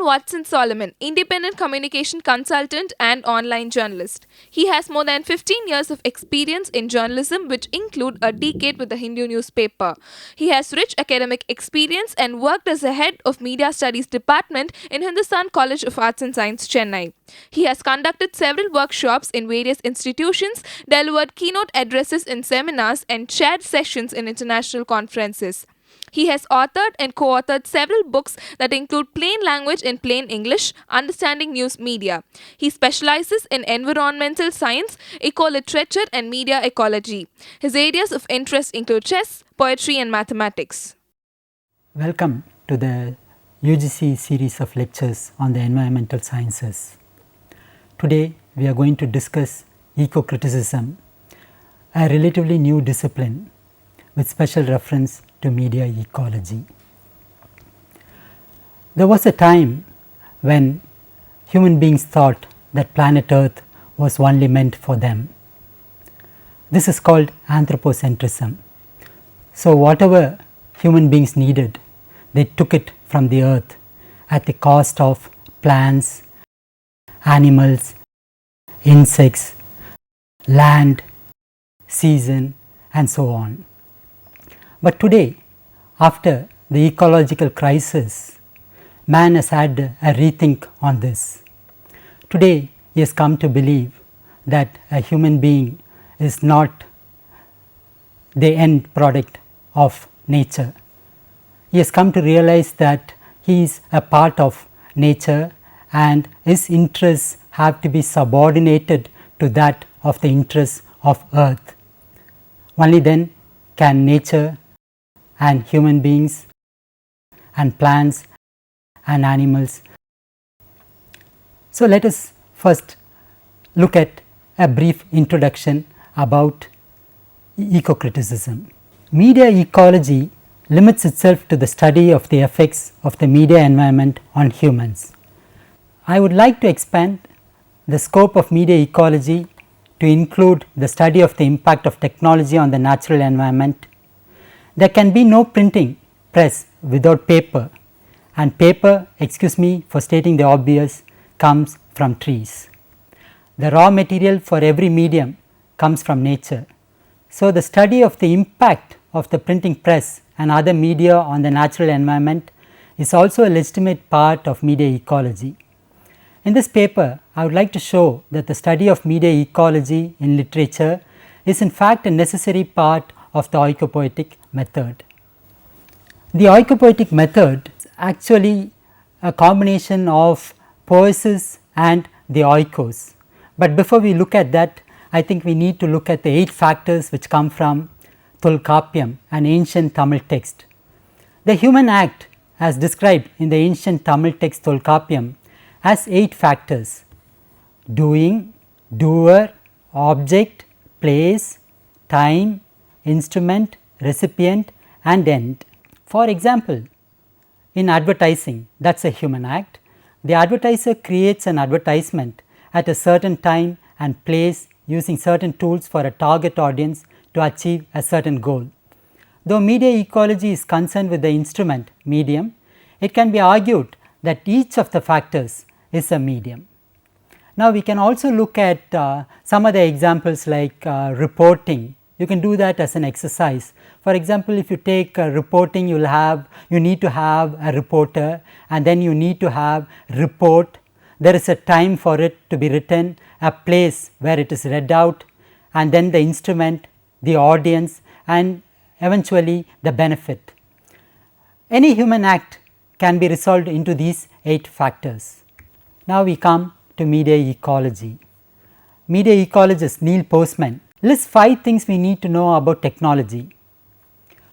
Watson Solomon, independent communication consultant and online journalist. He has more than 15 years of experience in journalism, which include a decade with the Hindu newspaper. He has rich academic experience and worked as the head of Media Studies Department in Hindustan College of Arts and Science, Chennai. He has conducted several workshops in various institutions, delivered keynote addresses in seminars, and chaired sessions in international conferences. He has authored and co authored several books that include Plain Language in Plain English, Understanding News Media. He specializes in environmental science, eco-literature, and media ecology. His areas of interest include chess, poetry, and mathematics. Welcome to the UGC series of lectures on the environmental sciences. Today we are going to discuss eco-criticism, a relatively new discipline with special reference to media ecology. There was a time when human beings thought that planet Earth was only meant for them. This is called anthropocentrism. So, whatever human beings needed, they took it from the earth at the cost of plants, animals, insects, land, season, and so on. But today, after the ecological crisis, man has had a rethink on this. Today, he has come to believe that a human being is not the end product of nature. He has come to realize that he is a part of nature and his interests have to be subordinated to that of the interests of earth. Only then can nature and human beings and plants and animals. So, let us first look at a brief introduction about eco-criticism. Media ecology limits itself to the study of the effects of the media environment on humans. I would like to expand the scope of media ecology to include the study of the impact of technology on the natural environment. There can be no printing press without paper, and paper, excuse me for stating the obvious, comes from trees. The raw material for every medium comes from nature. So, the study of the impact of the printing press and other media on the natural environment is also a legitimate part of media ecology. In this paper, I would like to show that the study of media ecology in literature is in fact a necessary part of the oikopoetic method. The oikopoetic method is actually a combination of poiesis and the oikos. But before we look at that, I think we need to look at the 8 factors which come from Tolkappiyam, an ancient Tamil text. The human act, as described in the ancient Tamil text Tolkappiyam, has 8 factors: doing, doer, object, place, time, instrument, recipient, and end. For example, in advertising, that is a human act. The advertiser creates an advertisement at a certain time and place using certain tools for a target audience to achieve a certain goal. Though media ecology is concerned with the instrument, medium, it can be argued that each of the factors is a medium. Now, we can also look at some other examples like reporting. You can do that as an exercise. For example, if you take reporting, you need to have a reporter, and then you need to have report. There is a time for it to be written, a place where it is read out, and then the instrument, the audience, and eventually the benefit. Any human act can be resolved into these 8 factors. Now, we come to media ecology. Media ecologist Neil Postman lists 5 things we need to know about technology.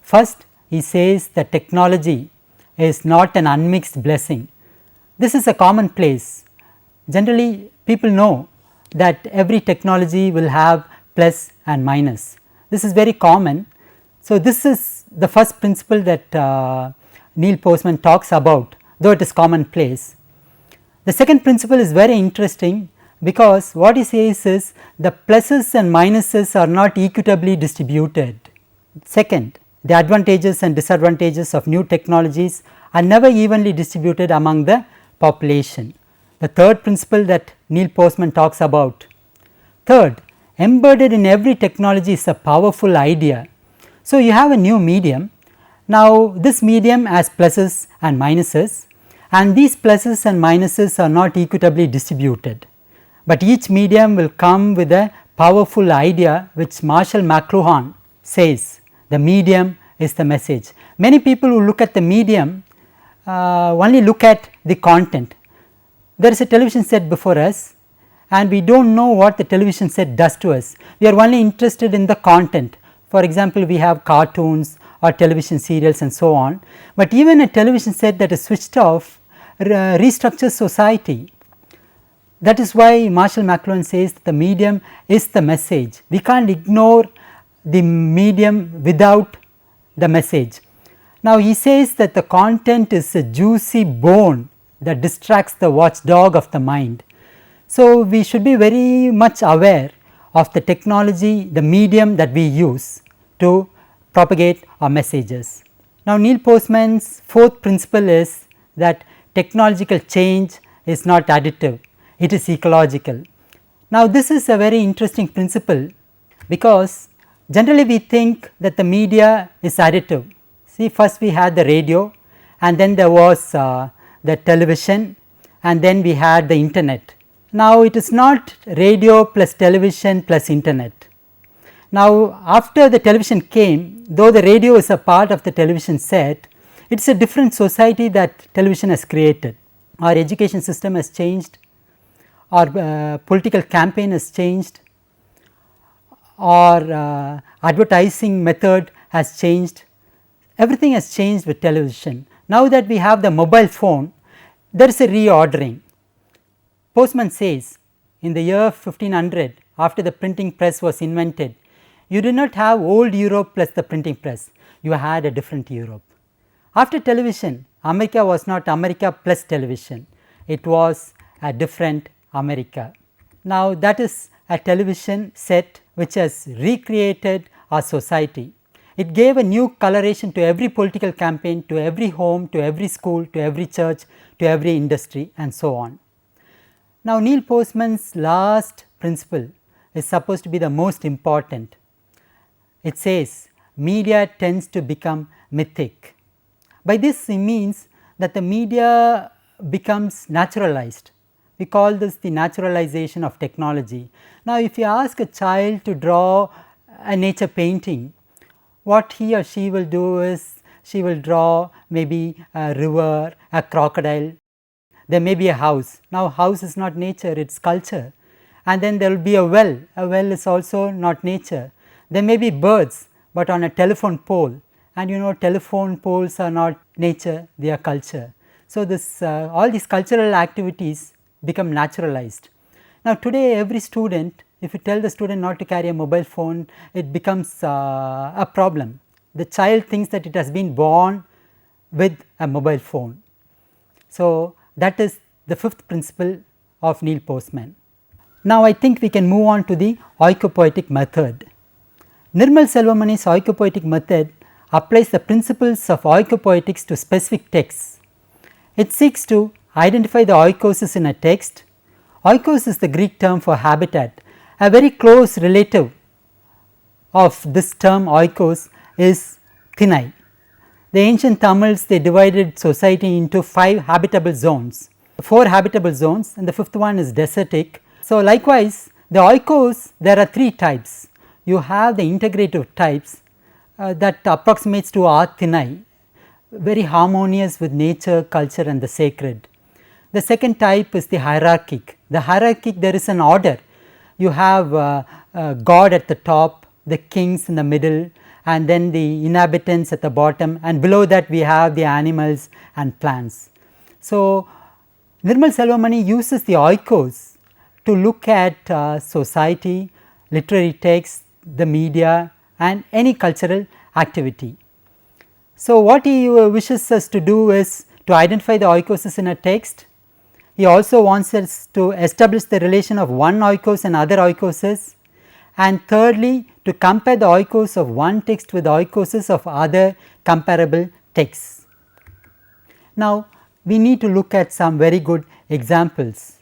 First, he says that technology is not an unmixed blessing. This is a commonplace. Generally, people know that every technology will have plus and minus. This is very common. So, this is the first principle that Neil Postman talks about, though it is commonplace. The second principle is very interesting, because what he says is the pluses and minuses are not equitably distributed. Second, the advantages and disadvantages of new technologies are never evenly distributed among the population. The third principle that Neil Postman talks about. Third, embedded in every technology is a powerful idea. So, you have a new medium. Now, this medium has pluses and minuses, and these pluses and minuses are not equitably distributed, but each medium will come with a powerful idea which Marshall McLuhan says the medium is the message. Many people who look at the medium only look at the content. There is a television set before us and we do not know what the television set does to us. We are only interested in the content. For example, we have cartoons or television serials and so on, but even a television set that is switched off restructures society. That is why Marshall McLuhan says the medium is the message. We can't ignore the medium without the message. Now, he says that the content is a juicy bone that distracts the watchdog of the mind. So, we should be very much aware of the technology, the medium that we use to propagate our messages. Now, Neil Postman's fourth principle is that technological change is not additive, it is ecological. Now, this is a very interesting principle because generally we think that the media is additive. See, first we had the radio and then there was the television and then we had the internet. Now, it is not radio plus television plus internet. Now, after the television came, though the radio is a part of the television set, it is a different society that television has created. Our education system has changed, our political campaign has changed, our advertising method has changed, everything has changed with television. Now that we have the mobile phone, there is a reordering. Postman says in the year 1500, after the printing press was invented, you did not have old Europe plus the printing press, you had a different Europe. After television, America was not America plus television, it was a different America. Now, that is a television set which has recreated our society. It gave a new coloration to every political campaign, to every home, to every school, to every church, to every industry and so on. Now, Neil Postman's last principle is supposed to be the most important. It says media tends to become mythic. By this he means that the media becomes naturalized. We call this the naturalization of technology. Now, if you ask a child to draw a nature painting, what he or she will do is she will draw maybe a river, a crocodile, there may be a house. Now, house is not nature, it is culture, and then there will be a well is also not nature. There may be birds, but on a telephone pole, and you know telephone poles are not nature, they are culture. So, this all these cultural activities become naturalized. Now, today every student, if you tell the student not to carry a mobile phone, it becomes a problem. The child thinks that it has been born with a mobile phone. So, that is the fifth principle of Neil Postman. Now, I think we can move on to the oikopoetic method. Nirmal Selvamani's oikopoetic method applies the principles of oikopoetics to specific texts. It seeks to identify the oikoses in a text. Oikos is the Greek term for habitat. A very close relative of this term oikos is Thinai. The ancient Tamils, they divided society into 5 habitable zones, 4 habitable zones and the 5th one is desertic. So, likewise the oikos, there are 3 types. You have the integrative types that approximates to Art Thinai, very harmonious with nature, culture and the sacred. The second type is the hierarchic. The hierarchic, there is an order. You have God at the top, the kings in the middle, and then the inhabitants at the bottom, and below that we have the animals and plants. So, Nirmal Selvamani uses the oikos to look at society, literary texts, the media and any cultural activity. So, what he wishes us to do is to identify the oikoses in a text. He also wants us to establish the relation of one oikos and other oikoses, and thirdly to compare the oikos of one text with oikoses of other comparable texts. Now, we need to look at some very good examples.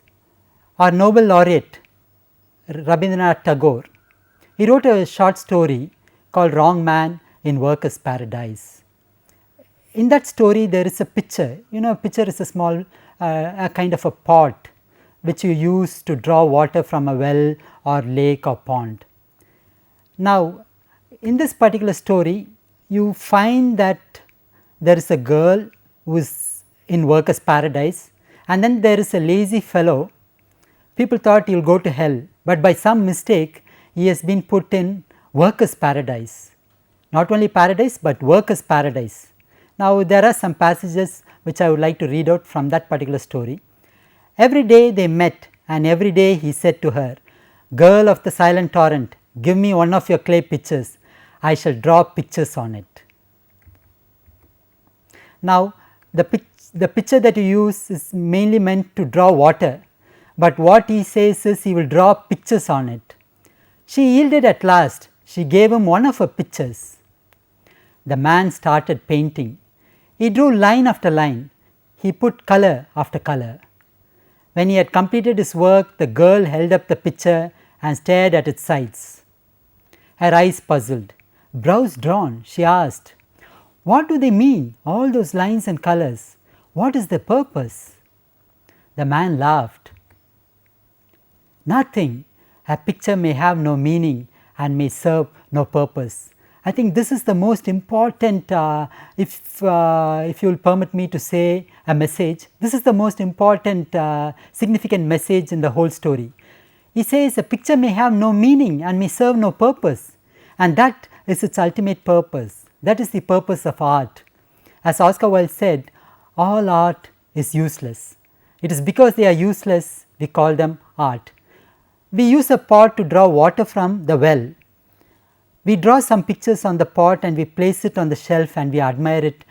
Our Nobel laureate Rabindranath Tagore, he wrote a short story called Wrong Man in Workers' Paradise. In that story there is a pitcher, a pitcher is a small a kind of a pot which you use to draw water from a well or lake or pond. Now in this particular story you find that there is a girl who is in workers' paradise, and then there is a lazy fellow. People thought he will go to hell, but by some mistake he has been put in workers' paradise, not only paradise but workers' paradise. Now there are some passages which I would like to read out from that particular story. Every day they met, and every day he said to her, "Girl of the silent torrent, give me one of your clay pitchers, I shall draw pictures on it." Now the pitcher that you use is mainly meant to draw water, but what he says is he will draw pictures on it. She yielded at last, she gave him one of her pictures. The man started painting. He drew line after line, he put color after color. When he had completed his work, the girl held up the picture and stared at its sides. Her eyes puzzled, brows drawn, she asked, "What do they mean, all those lines and colors? What is their purpose?" The man laughed. "Nothing, a picture may have no meaning and may serve no purpose." I think this is the most important, if you will permit me to say a message, this is the most important significant message in the whole story. He says a picture may have no meaning and may serve no purpose, and that is its ultimate purpose. That is the purpose of art. As Oscar Wilde said, all art is useless. It is because they are useless we call them art. We use a pot to draw water from the well. We draw some pictures on the pot and we place it on the shelf and we admire it.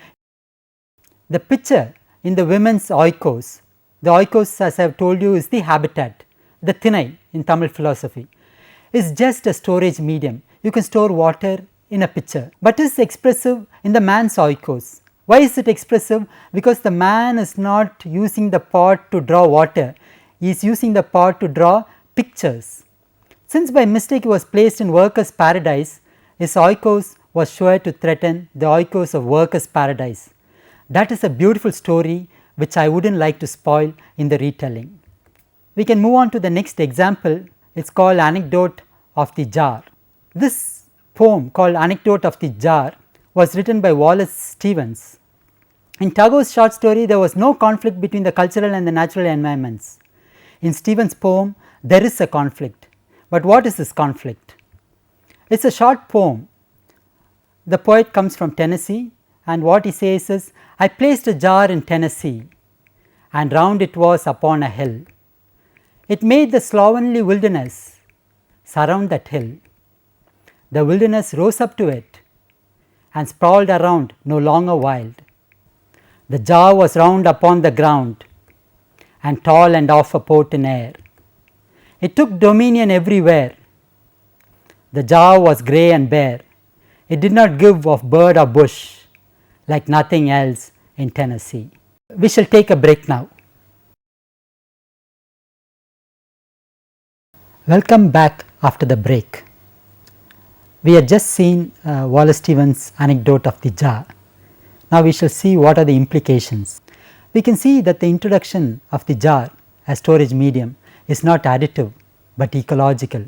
The picture in the women's oikos, the oikos, as I have told you, is the habitat, the thinai in Tamil philosophy, is just a storage medium. You can store water in a pitcher, but is expressive in the man's oikos. Why is it expressive? Because the man is not using the pot to draw water, he is using the pot to draw pictures. Since by mistake he was placed in workers' paradise, his oikos was sure to threaten the oikos of workers' paradise. That is a beautiful story which I would not like to spoil in the retelling. We can move on to the next example. It is called Anecdote of the Jar. This poem called Anecdote of the Jar was written by Wallace Stevens. In Tagore's short story there was no conflict between the cultural and the natural environments. In Stevens' poem there is a conflict, but what is this conflict? It is a short poem. The poet comes from Tennessee, and what he says is, "I placed a jar in Tennessee, and round it was upon a hill. It made the slovenly wilderness surround that hill. The wilderness rose up to it and sprawled around, no longer wild. The jar was round upon the ground and tall and of a port in air. It took dominion everywhere. The jar was grey and bare. It did not give of bird or bush, like nothing else in Tennessee." We shall take a break now. Welcome back after the break. We had just seen Wallace Stevens' Anecdote of the Jar. Now we shall see what are the implications. We can see that the introduction of the jar as storage medium is not additive but ecological.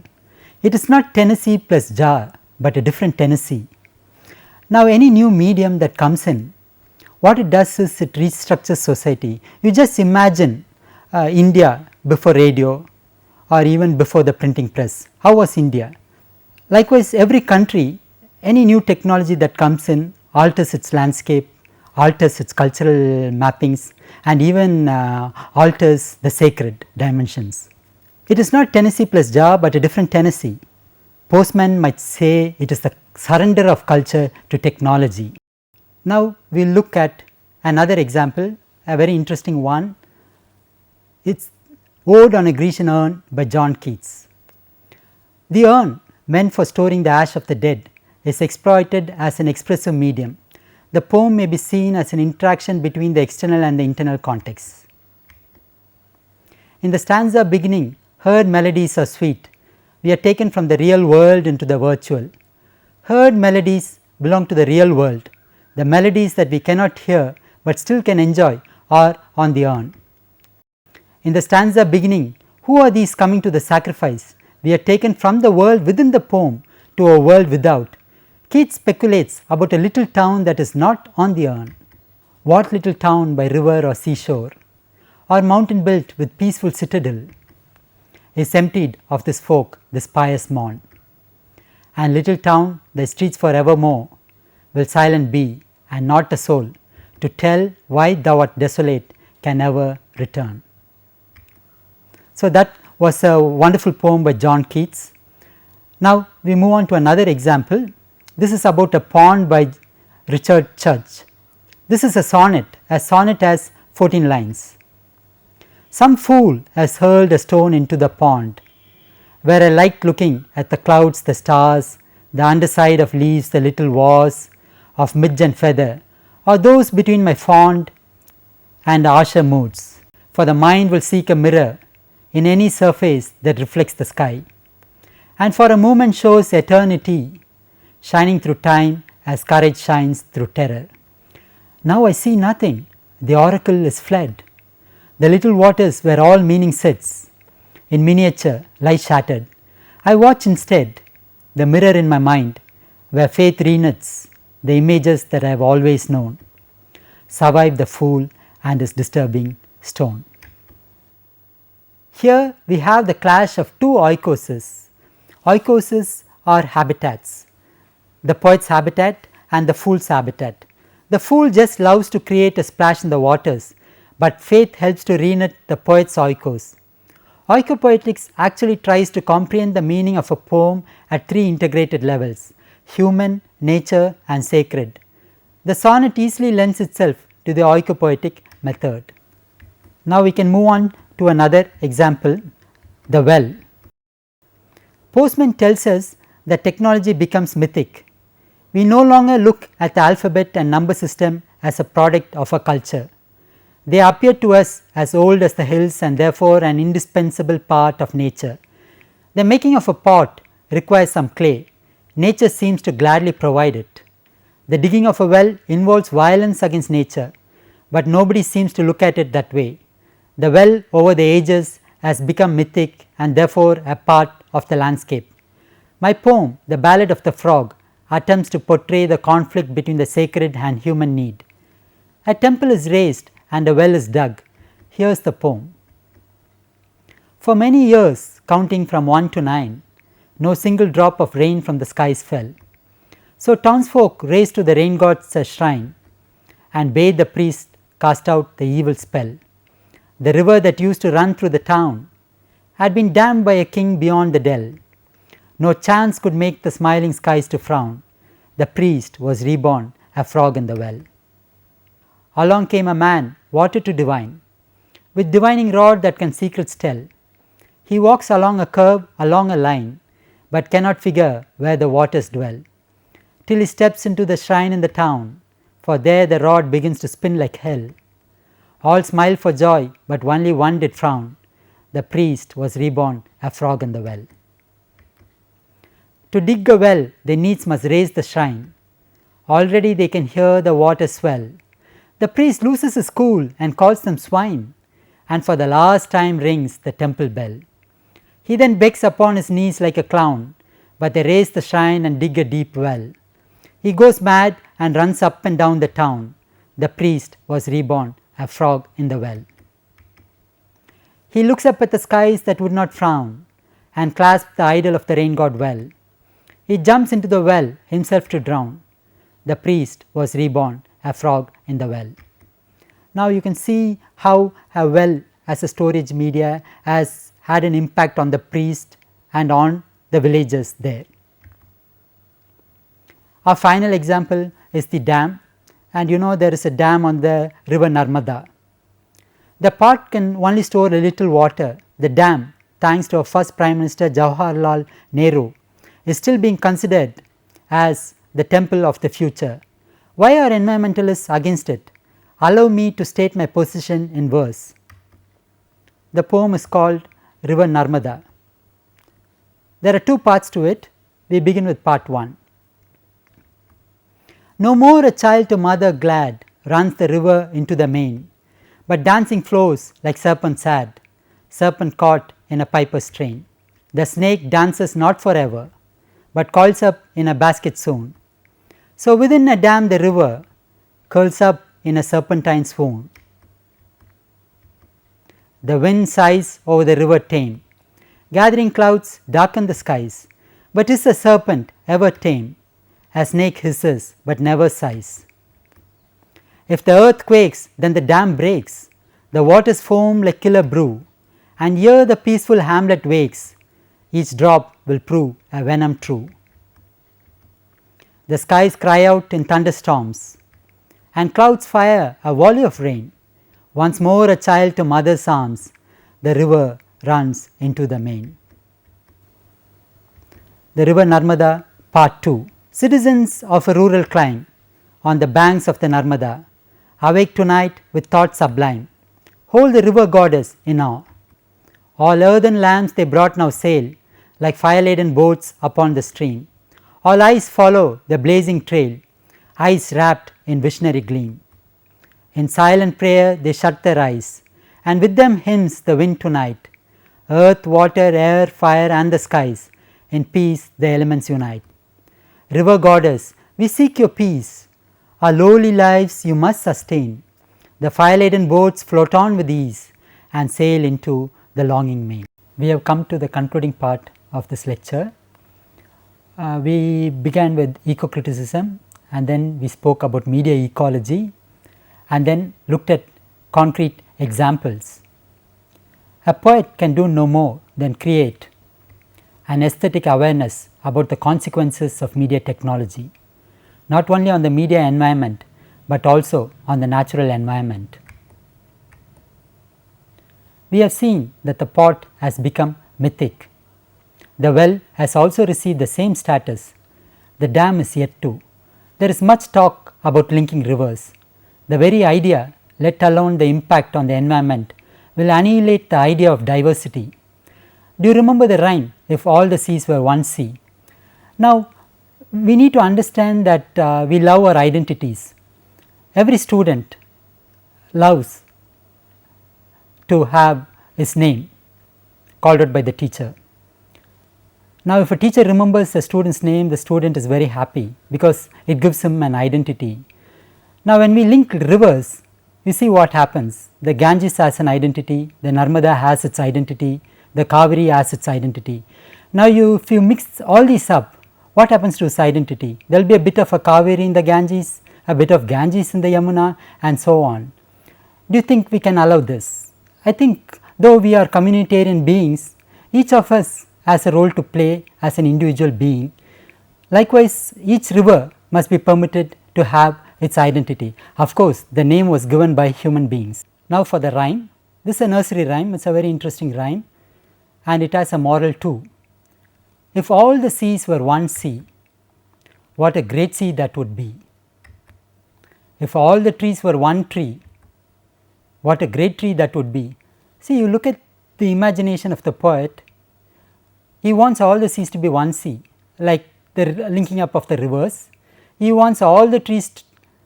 It is not Tennessee plus jar, but a different Tennessee. Now any new medium that comes in, what it does is it restructures society. You just imagine India before radio or even before the printing press. How was India? Likewise, every country, any new technology that comes in alters its landscape, alters its cultural mappings, and even alters the sacred dimensions. It is not Tennessee plus jar, but a different Tennessee. Postman might say it is the surrender of culture to technology. Now we will look at another example, a very interesting one. It is Ode on a Grecian Urn by John Keats. The urn, meant for storing the ash of the dead, is exploited as an expressive medium. the poem may be seen as an interaction between the external and the internal context. In the stanza beginning, heard melodies are sweet, we are taken from the real world into the virtual. Heard melodies belong to the real world. The melodies that we cannot hear but still can enjoy are on the urn. In the stanza beginning, who are these coming to the sacrifice? We are taken from the world within the poem to a world without. Keats speculates about a little town that is not on the urn. What little town by river or seashore, or mountain built with peaceful citadel, is emptied of this folk this pious morn? And little town, thy streets for evermore will silent be, and not a soul to tell why thou art desolate can ever return. So, that was a wonderful poem by John Keats. Now, we move on to another example. This is about a pond by Richard Church. This is a sonnet. A sonnet has 14 lines. Some fool has hurled a stone into the pond, where I liked looking at the clouds, the stars, the underside of leaves, the little wars of midge and feather, or those between my fond and harsher moods. For the mind will seek a mirror in any surface that reflects the sky, and for a moment shows eternity, shining through time as courage shines through terror. Now I see nothing, the oracle is fled. The little waters where all meaning sits, in miniature lie shattered. I watch instead the mirror in my mind, where faith reknits the images that I have always known. Survive the fool and his disturbing stone. Here we have the clash of two oikoses. Oikoses are habitats, the poet's habitat and the fool's habitat. The fool just loves to create a splash in the waters, but faith helps to reknit the poet's oikos. Oikopoetics actually tries to comprehend the meaning of a poem at three integrated levels: human, nature and sacred. The sonnet easily lends itself to the oikopoetic method. Now we can move on to another example, the well. Postman tells us that technology becomes mythic. We no longer look at the alphabet and number system as a product of a culture. They appear to us as old as the hills and therefore an indispensable part of nature. The making of a pot requires some clay. Nature seems to gladly provide it. The digging of a well involves violence against nature, but nobody seems to look at it that way. The well over the ages has become mythic and therefore a part of the landscape. My poem, The Ballad of the Frog, attempts to portray the conflict between the sacred and human need. A temple is raised and a well is dug. Here is the poem. For many years, counting from 1 to 9, no single drop of rain from the skies fell. So townsfolk raised to the rain gods a shrine and bade the priest cast out the evil spell. The river that used to run through the town had been dammed by a king beyond the dell. No chance could make the smiling skies to frown. The priest was reborn a frog in the well. Along came a man, water to divine, with divining rod that can secrets tell. He walks along a curve, along a line, but cannot figure where the waters dwell, till he steps into the shrine in the town, for there the rod begins to spin like hell. All smiled for joy, but only one did frown. The priest was reborn a frog in the well. To dig a well, they needs must raise the shrine. Already they can hear the water swell. The priest loses his cool and calls them swine, and for the last time rings the temple bell. He then begs upon his knees like a clown, but they raise the shrine and dig a deep well. He goes mad and runs up and down the town. The priest was reborn a frog in the well. He looks up at the skies that would not frown and clasps the idol of the rain god well. He jumps into the well himself to drown. The priest was reborn a frog in the well. Now you can see how a well as a storage media has had an impact on the priest and on the villagers there. Our final example is the dam, and you know there is a dam on the river Narmada. The part can only store a little water. The dam, thanks to our first Prime Minister Jawaharlal Nehru, is still being considered as the temple of the future. Why are environmentalists against it? Allow me to state my position in verse. The poem is called River Narmada. There are two parts to it. We begin with part 1. No more a child to mother glad runs the river into the main, but dancing flows like serpent sad, serpent caught in a piper's train. The snake dances not forever, but coils up in a basket soon. So within a dam the river curls up in a serpentine swoon. The wind sighs over the river tame, gathering clouds darken the skies, but is the serpent ever tame? A snake hisses but never sighs. If the earth quakes, then the dam breaks, the waters foam like killer brew, and ere the peaceful hamlet wakes, each drop will prove a venom true. The skies cry out in thunderstorms, and clouds fire a volley of rain. Once more a child to mother's arms, the river runs into the main. The river Narmada, part 2. Citizens of a rural clime on the banks of the Narmada, awake tonight with thoughts sublime, hold the river goddess in awe. All earthen lamps they brought now sail like fire-laden boats upon the stream. All eyes follow the blazing trail, eyes wrapped in visionary gleam. In silent prayer they shut their eyes, and with them hymns the wind tonight. Earth, water, air, fire and the skies, in peace the elements unite. River goddess, we seek your peace, our lowly lives you must sustain. The fire-laden boats float on with ease and sail into the longing main. We have come to the concluding part of this lecture. We began with eco-criticism, and then we spoke about media ecology, and then looked at concrete examples. A poet can do no more than create an aesthetic awareness about the consequences of media technology, not only on the media environment, but also on the natural environment. We have seen that the pot has become mythic. The well has also received the same status. The dam is yet to. There is much talk about linking rivers. The very idea, let alone the impact on the environment, will annihilate the idea of diversity. Do you remember the rhyme, if all the seas were one sea? Now, we need to understand that we love our identities. Every student loves to have his name called out by the teacher. Now, if a teacher remembers a student's name, the student is very happy because it gives him an identity. Now, when we link rivers, you see what happens. The Ganges has an identity, the Narmada has its identity, the Kaveri has its identity. Now, if you mix all these up, what happens to its identity? There will be a bit of a Kaveri in the Ganges, a bit of Ganges in the Yamuna, and so on. Do you think we can allow this? I think though we are communitarian beings, each of us has a role to play as an individual being. Likewise, each river must be permitted to have its identity. Of course, the name was given by human beings. Now for the rhyme. This is a nursery rhyme, it is a very interesting rhyme, and it has a moral too. If all the seas were one sea, what a great sea that would be. If all the trees were one tree, what a great tree that would be. See, you look at the imagination of the poet, he wants all the seas to be one sea, like the linking up of the rivers. He wants all the trees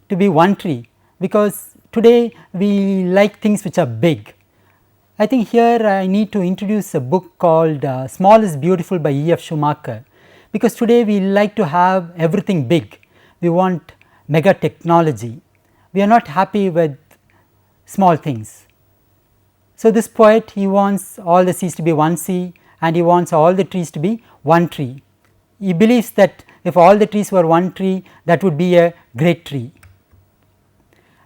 to be one tree, because today we like things which are big. I think here I need to introduce a book called Small is Beautiful by E. F. Schumacher, because today we like to have everything big. We want mega technology. We are not happy with small things. So, this poet, he wants all the seas to be one sea, and he wants all the trees to be one tree. He believes that if all the trees were one tree, that would be a great tree.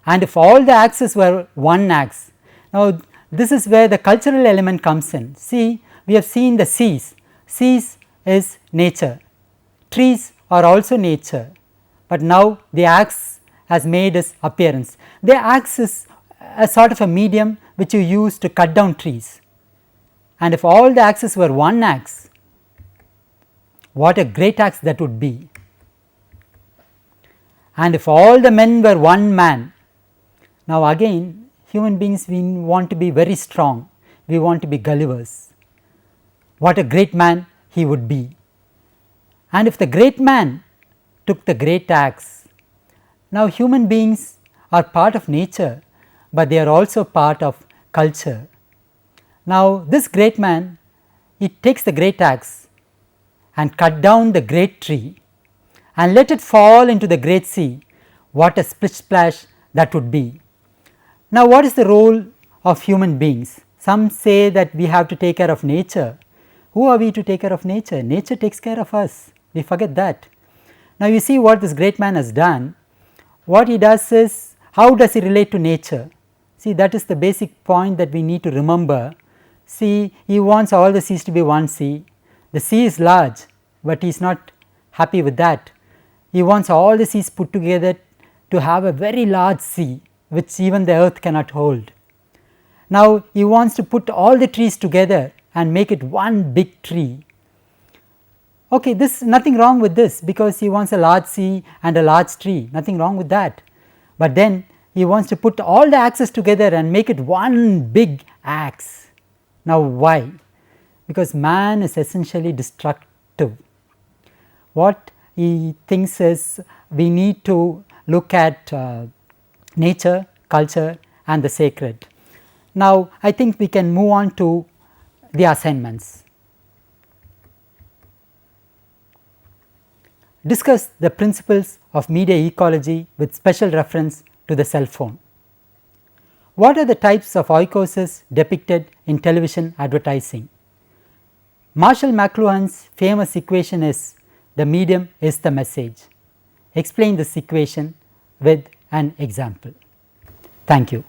And if all the axes were one axe. Now, this is where the cultural element comes in. See, we have seen the seas. Seas is nature. Trees are also nature, but now the axe has made its appearance. The axe is a sort of a medium which you use to cut down trees. And if all the axes were one axe, what a great axe that would be. and if all the men were one man, now again human beings, we want to be very strong, we want to be Gullivers. What a great man he would be. And if the great man took the great axe, now human beings are part of nature, but they are also part of culture. Now this great man, he takes the great axe and cut down the great tree and let it fall into the great sea. What a splish splash that would be. Now what is the role of human beings? Some say that we have to take care of nature. Who are we to take care of nature? Nature takes care of us, we forget that. Now you see what this great man has done. What he does is, how does he relate to nature? See, that is the basic point that we need to remember. See, he wants all the seas to be one sea. The sea is large, but he is not happy with that. He wants all the seas put together to have a very large sea, which even the earth cannot hold. Now he wants to put all the trees together and make it one big tree. Okay, this nothing wrong with this, because he wants a large sea and a large tree, nothing wrong with that. But then he wants to put all the axes together and make it one big axe. Now why? Because man is essentially destructive. What he thinks is, we need to look at nature, culture and the sacred. Now I think we can move on to the assignments. Discuss the principles of media ecology with special reference to the cell phone. What are the types of oikoses depicted in television advertising? Marshall McLuhan's famous equation is, the medium is the message. Explain this equation with an example. Thank you.